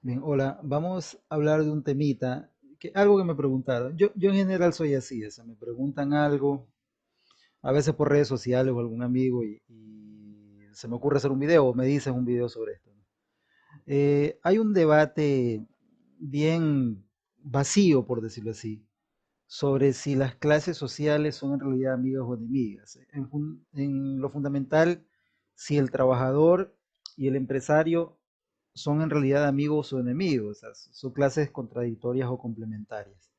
Bien, hola, vamos a hablar de un temita, algo que me preguntaron. Yo en general soy así, o sea, me preguntan algo, a veces por redes sociales o algún amigo y se me ocurre hacer un video o me dicen un video sobre esto, ¿no? Hay un debate bien vacío, por decirlo así, sobre si las clases sociales son en realidad amigas o enemigas. En lo fundamental, si el trabajador y el empresario son en realidad amigos o enemigos, o sea, son clases contradictorias o complementarias.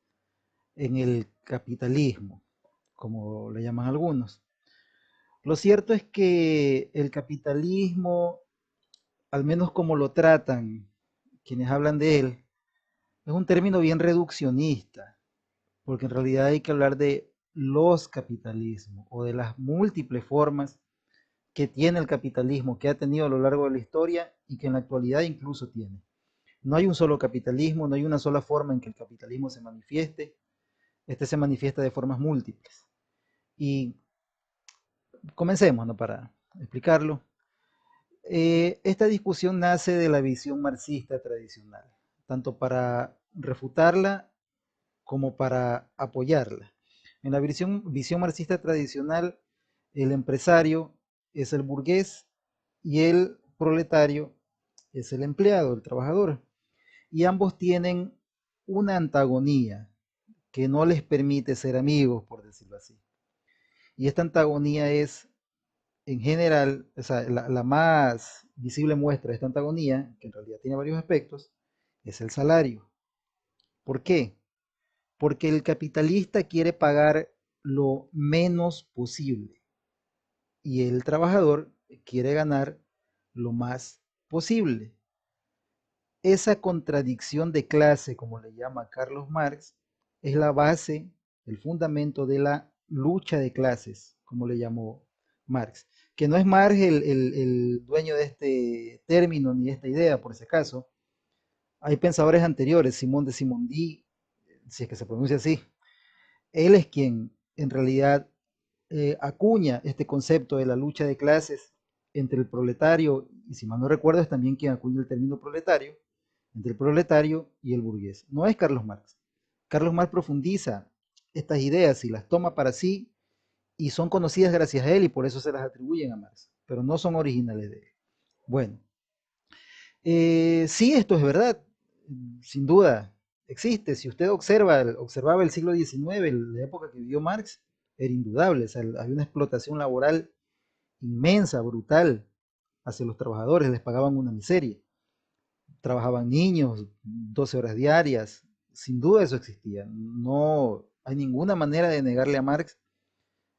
En el capitalismo, como le llaman algunos. Lo cierto es que el capitalismo, al menos como lo tratan quienes hablan de él, es un término bien reduccionista, porque en realidad hay que hablar de los capitalismos o de las múltiples formas que tiene el capitalismo, que ha tenido a lo largo de la historia y que en la actualidad incluso tiene. No hay un solo capitalismo, no hay una sola forma en que el capitalismo se manifieste. Este se manifiesta de formas múltiples. Y comencemos, ¿no? Para explicarlo. Esta discusión nace de la visión marxista tradicional, tanto para refutarla como para apoyarla. En la visión marxista tradicional, el empresario es el burgués y el proletario es el empleado, el trabajador. Y ambos tienen una antagonía que no les permite ser amigos, por decirlo así. Y esta antagonía es, en general, o sea, la más visible muestra de esta antagonía, que en realidad tiene varios aspectos, es el salario. ¿Por qué? Porque el capitalista quiere pagar lo menos posible y el trabajador quiere ganar lo más posible. Esa contradicción de clase, como le llama Carlos Marx, es la base, el fundamento de la lucha de clases, como le llamó Marx. Que no es Marx el dueño de este término ni de esta idea, por si acaso. Hay pensadores anteriores, Simón de Simondí, si es que se pronuncia así. Él es quien en realidad acuña este concepto de la lucha de clases entre el proletario, y si mal no recuerdo es también quien acuña el término proletario, entre el proletario y el burgués. No es Carlos Marx. Carlos Marx profundiza estas ideas y las toma para sí y son conocidas gracias a él y por eso se las atribuyen a Marx, pero no son originales de él. Bueno, sí, esto es verdad, sin duda, existe. Si usted observaba el siglo XIX, la época que vivió Marx, era indudable, o sea, había una explotación laboral inmensa, brutal, hacia los trabajadores, les pagaban una miseria. Trabajaban niños, 12 horas diarias, sin duda eso existía. No hay ninguna manera de negarle a Marx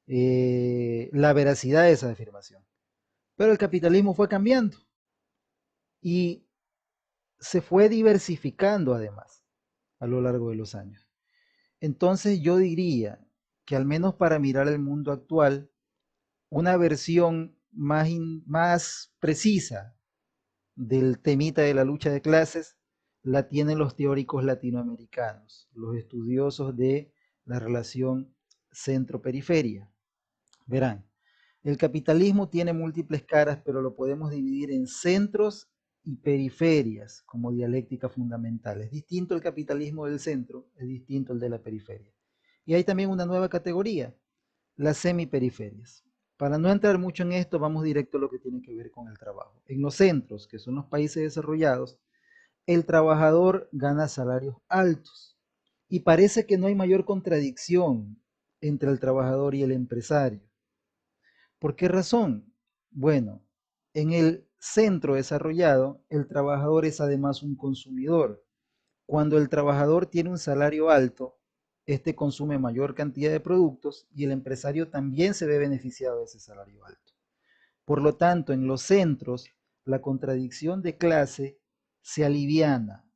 la veracidad de esa afirmación. Pero el capitalismo fue cambiando y se fue diversificando además a lo largo de los años. Entonces yo diría que al menos para mirar el mundo actual, una versión más precisa del temita de la lucha de clases la tienen los teóricos latinoamericanos, los estudiosos de la relación centro-periferia. Verán, el capitalismo tiene múltiples caras, pero lo podemos dividir en centros y periferias como dialéctica fundamental. Es distinto el capitalismo del centro, es distinto el de la periferia. Y hay también una nueva categoría, las semiperiferias. Para no entrar mucho en esto, vamos directo a lo que tiene que ver con el trabajo. En los centros, que son los países desarrollados, el trabajador gana salarios altos. Y parece que no hay mayor contradicción entre el trabajador y el empresario. ¿Por qué razón? Bueno, en el centro desarrollado, el trabajador es además un consumidor. Cuando el trabajador tiene un salario alto, este consume mayor cantidad de productos y el empresario también se ve beneficiado de ese salario alto. Por lo tanto, en los centros, la contradicción de clase se aliviana,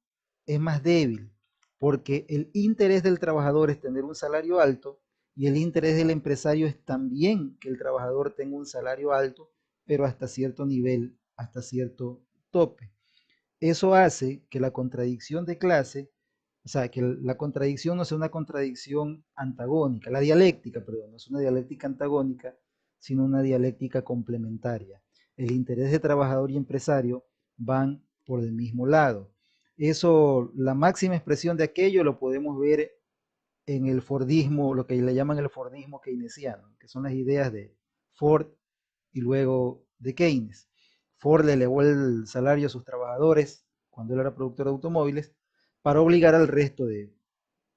es más débil, porque el interés del trabajador es tener un salario alto y el interés del empresario es también que el trabajador tenga un salario alto, pero hasta cierto nivel, hasta cierto tope. Eso hace que la contradicción de clase, o sea, que la contradicción no sea una contradicción antagónica, la dialéctica, perdón, no es una dialéctica antagónica, sino una dialéctica complementaria. El interés de trabajador y empresario van por el mismo lado. Eso, la máxima expresión de aquello lo podemos ver en el Fordismo, lo que le llaman el Fordismo keynesiano, que son las ideas de Ford y luego de Keynes. Ford le elevó el salario a sus trabajadores cuando él era productor de automóviles para obligar al resto de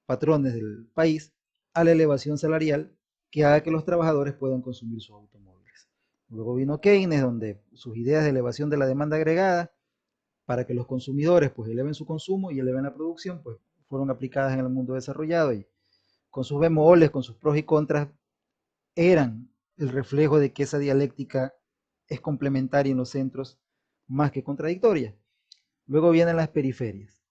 patrones del país a la elevación salarial que haga que los trabajadores puedan consumir sus automóviles. Luego vino Keynes, donde sus ideas de elevación de la demanda agregada para que los consumidores pues eleven su consumo y eleven la producción, pues fueron aplicadas en el mundo desarrollado y con sus bemoles, con sus pros y contras, eran el reflejo de que esa dialéctica es complementaria en los centros más que contradictoria. Luego vienen las periferias.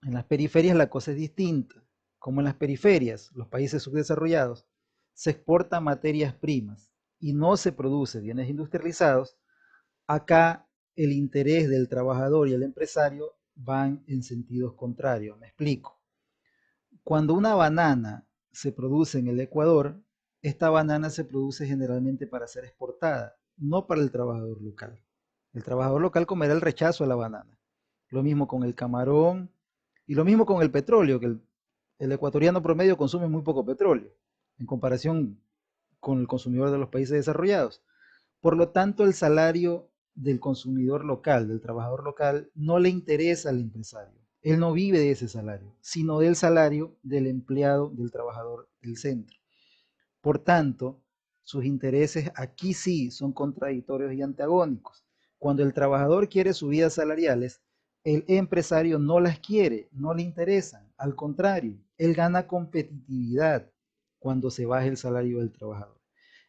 En las periferias la cosa es distinta. Como en las periferias, los países subdesarrollados, se exportan materias primas y no se produce bienes industrializados, acá el interés del trabajador y el empresario van en sentidos contrarios. Me explico. Cuando una banana se produce en el Ecuador, esta banana se produce generalmente para ser exportada, no para el trabajador local. El trabajador local comerá el rechazo a la banana. Lo mismo con el camarón y lo mismo con el petróleo, que el ecuatoriano promedio consume muy poco petróleo en comparación con el consumidor de los países desarrollados. Por lo tanto, el salario del consumidor local, del trabajador local, no le interesa al empresario. Él no vive de ese salario, sino del salario del empleado, del trabajador del centro. Por tanto, sus intereses aquí sí son contradictorios y antagónicos. Cuando el trabajador quiere subidas salariales, el empresario no las quiere, no le interesan. Al contrario, él gana competitividad cuando se baja el salario del trabajador.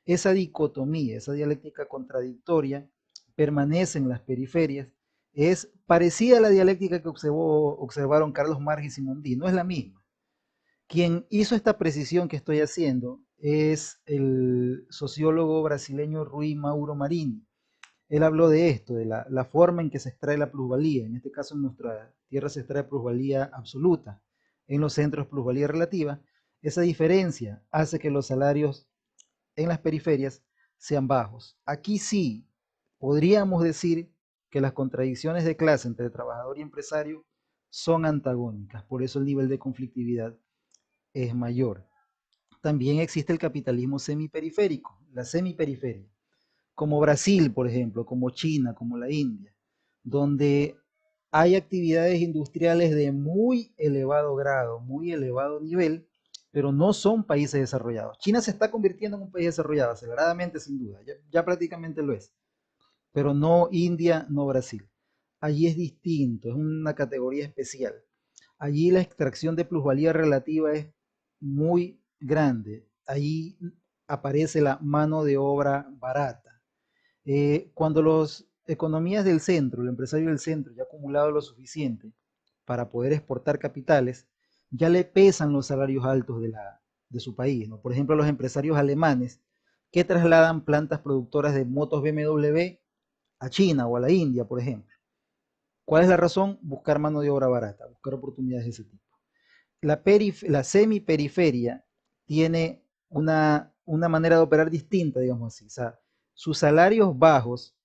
Esa dicotomía, esa dialéctica contradictoria permanece en las periferias. Es parecida a la dialéctica que observaron Carlos Marx y Simondi, no es la misma. Quien hizo esta precisión que estoy haciendo es el sociólogo brasileño Rui Mauro Marini. Él habló de esto, de la forma en que se extrae la plusvalía. En este caso, en nuestra tierra se extrae plusvalía absoluta, en los centros plusvalía relativa. Esa diferencia hace que los salarios en las periferias sean bajos. Aquí sí podríamos decir que las contradicciones de clase entre trabajador y empresario son antagónicas, por eso el nivel de conflictividad es mayor. También existe el capitalismo semiperiférico, la semiperiferia, como Brasil, por ejemplo, como China, como la India, donde hay actividades industriales de muy elevado grado, muy elevado nivel, pero no son países desarrollados. China se está convirtiendo en un país desarrollado, aceleradamente sin duda, ya prácticamente lo es, pero no India, no Brasil. Allí es distinto, es una categoría especial. Allí la extracción de plusvalía relativa es muy grande. Allí aparece la mano de obra barata. Cuando las economías del centro, el empresario del centro ya ha acumulado lo suficiente para poder exportar capitales, ya le pesan los salarios altos de su país, ¿no? Por ejemplo, los empresarios alemanes que trasladan plantas productoras de motos BMW a China o a la India, por ejemplo. ¿Cuál es la razón? Buscar mano de obra barata, buscar oportunidades de ese tipo. La semiperiferia tiene una manera de operar distinta, digamos así. O sea, sus salarios bajos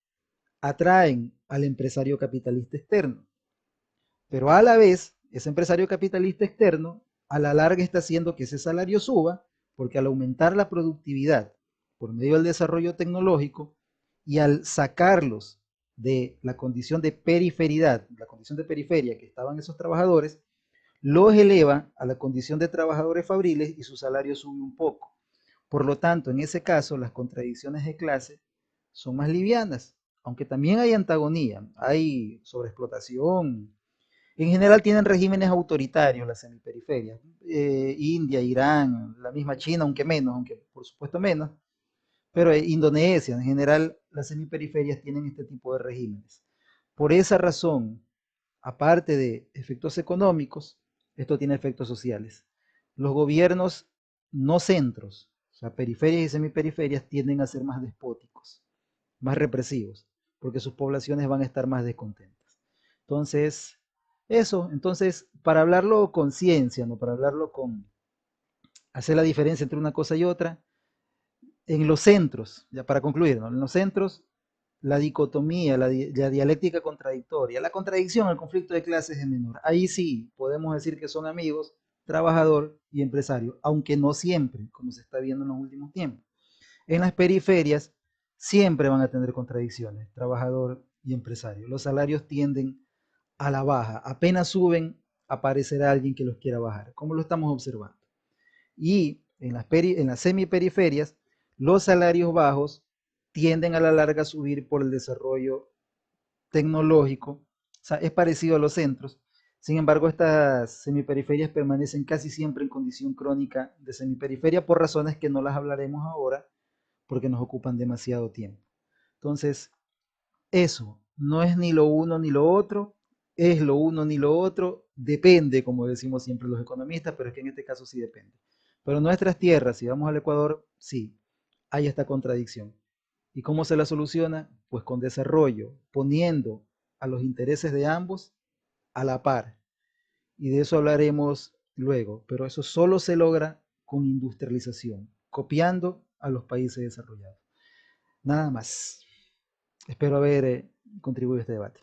atraen al empresario capitalista externo, pero a la vez, ese empresario capitalista externo, a la larga está haciendo que ese salario suba, porque al aumentar la productividad por medio del desarrollo tecnológico y al sacarlos de la condición de periferidad, la condición de periferia que estaban esos trabajadores, los eleva a la condición de trabajadores fabriles y su salario sube un poco. Por lo tanto, en ese caso, las contradicciones de clase son más livianas, aunque también hay antagonía, hay sobreexplotación. En general tienen regímenes autoritarios las semiperiferias, India, Irán, la misma China, aunque menos, aunque por supuesto menos, pero Indonesia, en general las semiperiferias tienen este tipo de regímenes. Por esa razón, aparte de efectos económicos, esto tiene efectos sociales. Los gobiernos no centros, o sea, periferias y semiperiferias, tienden a ser más despóticos, más represivos, porque sus poblaciones van a estar más descontentas. Entonces, eso, entonces, para hablarlo con ciencia, ¿no? Para hablarlo con hacer la diferencia entre una cosa y otra, en los centros, ya para concluir, ¿no? En los centros la dicotomía, la dialéctica contradictoria, la contradicción, el conflicto de clases es menor. Ahí sí podemos decir que son amigos, trabajador y empresario, aunque no siempre, como se está viendo en los últimos tiempos. En las periferias siempre van a tener contradicciones, trabajador y empresario. Los salarios tienden a la baja, apenas suben, aparecerá alguien que los quiera bajar, como lo estamos observando. Y en las semiperiferias, los salarios bajos tienden a la larga a subir por el desarrollo tecnológico, o sea, es parecido a los centros. Sin embargo, estas semiperiferias permanecen casi siempre en condición crónica de semiperiferia por razones que no las hablaremos ahora porque nos ocupan demasiado tiempo. Entonces, eso no es ni lo uno ni lo otro, es lo uno ni lo otro, depende, como decimos siempre los economistas, pero es que en este caso sí depende. Pero en nuestras tierras, si vamos al Ecuador, sí, hay esta contradicción. ¿Y cómo se la soluciona? Pues con desarrollo, poniendo a los intereses de ambos a la par. Y de eso hablaremos luego, pero eso solo se logra con industrialización, copiando a los países desarrollados. Nada más. Espero haber contribuido a este debate.